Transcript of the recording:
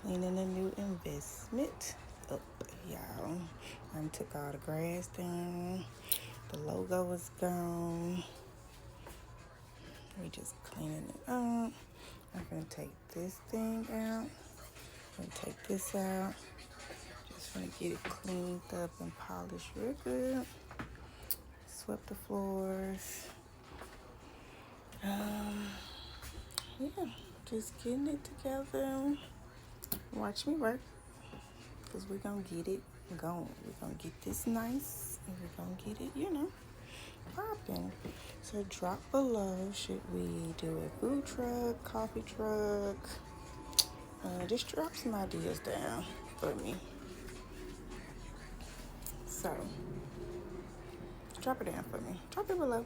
cleaning a new investment up, y'all. I took all the grass down. The logo was gone. We just cleaning it up. I'm gonna take this thing out. I'm gonna take this out. Just gonna get it cleaned up and polished real good. Swept the floors. Yeah, just getting it together. Watch me work, because we're gonna get it going. We're gonna get this nice, and we're gonna get it, popping. So drop below, should we do a food truck, coffee truck? Just drop some ideas down for me. So drop it down for me. Drop it below.